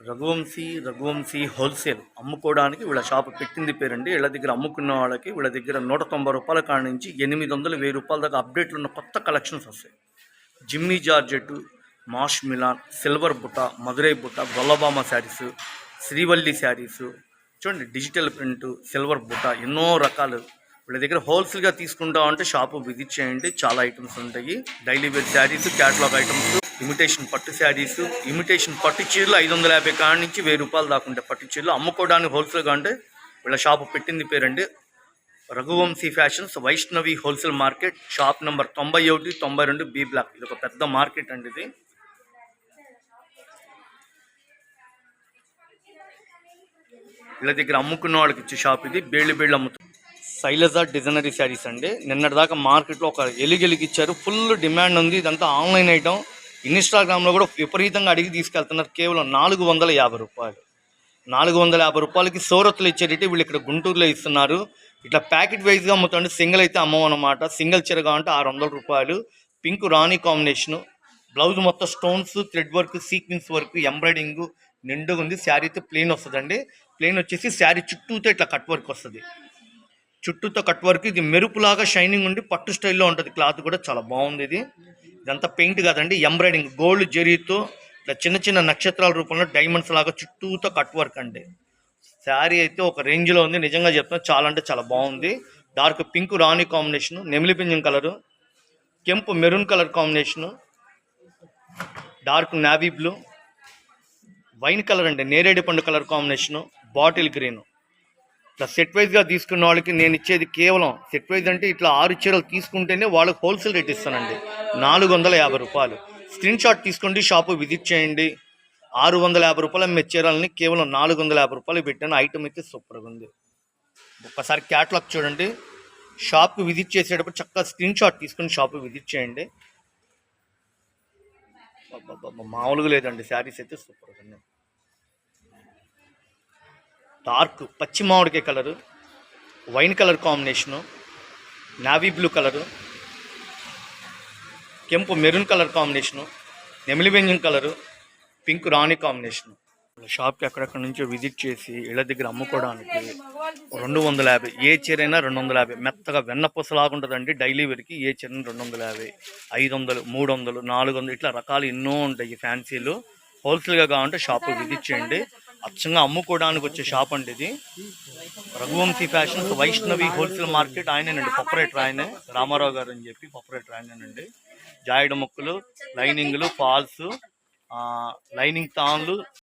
Raghuvanshi wholesale అమ్ముకోవడానికి వీళ్ళ shop పెట్టింది పేరండి. వీళ్ళ దగ్గర అమ్ముకున్న వాళ్ళకి వీళ్ళ దగ్గర 190 రూపాయల కాడ నుంచి 800, 1000 రూపాయల దాకా అప్డేట్లు ఉన్న కొత్త కలెక్షన్స్ వస్తాయి. జిమ్మీ జార్జెట్, మాష్ మిలాన్, సిల్వర్ బుట్ట, మధురై బుట్ట, గొల్లబామ శారీస్, శ్రీవల్లి శారీస్ చూడండి, డిజిటల్ ప్రింట్, సిల్వర్ బుట్ట, ఎన్నో రకాలు వీళ్ళ దగ్గర హోల్సేల్గా తీసుకుంటా ఉంటే షాపు విజిట్ చేయండి. చాలా ఐటమ్స్ ఉంటాయి. Daily wear saris, catalogue items, imitation పట్టు శారీస్, ఇమిటేషన్ పట్టు చీరలు 550 కాడి నుంచి 1000 రూపాయలు దాకా ఉంటాయి. పట్టు చీరలు అమ్ముకోవడానికి హోల్సేల్గా అంటే వీళ్ళ షాపు పెట్టింది పేరండి Raghuvanshi fashions, Vaishnavi wholesale market, shop number 91, 92 B block. ఇది ఒక పెద్ద మార్కెట్ అండి. ఇది వీళ్ళ దగ్గర అమ్ముకున్న వాళ్ళకి ఇచ్చే షాప్ ఇది. బేళ్ళు అమ్ముతుంది. శైలజ డిజైనరీ శారీస్ అండి. నిన్నటిదాకా మార్కెట్లో ఒక ఎలిగిచ్చారు, ఫుల్ డిమాండ్ ఉంది. ఇదంతా ఆన్లైన్ ఐటమ్. ఇన్స్టాగ్రామ్లో కూడా విపరీతంగా అడిగి తీసుకెళ్తున్నారు. కేవలం 450 రూపాయలు. 450 రూపాయలకి సూరత్లో ఇచ్చేటట్టు వీళ్ళు ఇక్కడ గుంటూరులో ఇస్తున్నారు. ఇట్లా ప్యాకెట్ వైజ్గా అమ్ముతాండి. సింగిల్ అయితే అమ్మమన్నమాట. సింగిల్ చీర కావాలంటే 600 రూపాయలు. పింక్ రాణి కాంబినేషను, బ్లౌజ్ మొత్తం stones, thread work, sequence work, embroidering నిండుగా ఉంది. శారీ అయితే ప్లెయిన్ వస్తుందండి. ప్లెయిన్ వచ్చేసి శారీ చుట్టూతో ఇట్లా కట్ వర్క్ వస్తుంది. చుట్టూతో కట్ వర్క్. ఇది మెరుపులాగా షైనింగ్ ఉండి పట్టు స్టైల్లో ఉంటుంది. క్లాత్ కూడా చాలా బాగుంది. ఇదంతా పెయింట్ కాదండి, ఎంబ్రాయిడింగ్ గోల్డ్ జరీతో ఇట్లా చిన్న చిన్న నక్షత్రాల రూపంలో డైమండ్స్ లాగా చుట్టూతో కట్ వర్క్ అండి. శారీ అయితే ఒక రేంజ్లో ఉంది. నిజంగా చెప్తున్నా, చాలా అంటే చాలా బాగుంది. డార్క్ పింక్ రాణి కాంబినేషను, నెమిలి పింజం కలరు, కెంపు maroon colour combination, dark navy blue, wine colour అండి, నేరేడు పండు కలర్ కాంబినేషను, బాటిల్ గ్రీన్. ఇట్లా సెట్ వైజ్గా తీసుకున్న వాళ్ళకి నేను ఇచ్చేది కేవలం సెట్ వైజ్ అంటే ఇట్లా 6 చీరలు తీసుకుంటేనే వాళ్ళకి హోల్సేల్ రేట్ ఇస్తానండి. 450 రూపాయలు. స్క్రీన్ షాట్ తీసుకోండి, షాపు విజిట్ చేయండి. 650 రూపాయలు అమ్మే చీరలని కేవలం 450 రూపాయలు పెట్టాను. ఐటమ్ అయితే సూపర్గా ఉంది. ఒక్కసారి క్యాటలాగ్ చూడండి. షాప్కి విజిట్ చేసేటప్పుడు చక్కగా స్క్రీన్ షాట్ తీసుకుని షాపు విజిట్ చేయండి. మామూలుగా లేదండి, శారీస్ అయితే సూపర్గా ఉన్నాయి. డార్క్ పచ్చి మామిడికాయ colour, wine colour combination, navy blue colour, కెంపు మెరూన్ కలర్ కాంబినేషను, నెమిలి బెంజం కలరు, పింక్ రాణి కాంబినేషను. షాప్కి ఎక్కడెక్కడ నుంచో విజిట్ చేసి ఇళ్ళ దగ్గర అమ్ముకోవడానికి 250. ఏ చీర అయినా 250. మెత్తగా వెన్నపూసలాగా ఉంటుందండి. డైలీ వేర్కి ఏ చీర 250, 500, 300, 400 ఇట్లా రకాలు ఎన్నో ఉంటాయి ఫ్యాన్సీలు. హోల్సేల్గా కావాలంటే షాపు విజిట్ చేయండి. అచ్చంగా అమ్ముకోవడానికి వచ్చే షాప్ అండి ఇది. Raghuvamshi fashions, Vaishnavi wholesale market. ఆయనేనండి ప్రొపరేటర్, ఆయనే రామారావు గారు అని చెప్పి ప్రొపరేటర్ ఆయనేనండి. జాయిడ్ ముక్కలు, లైనింగ్లు, ఫాల్స్, లైనింగ్ తాన్లు,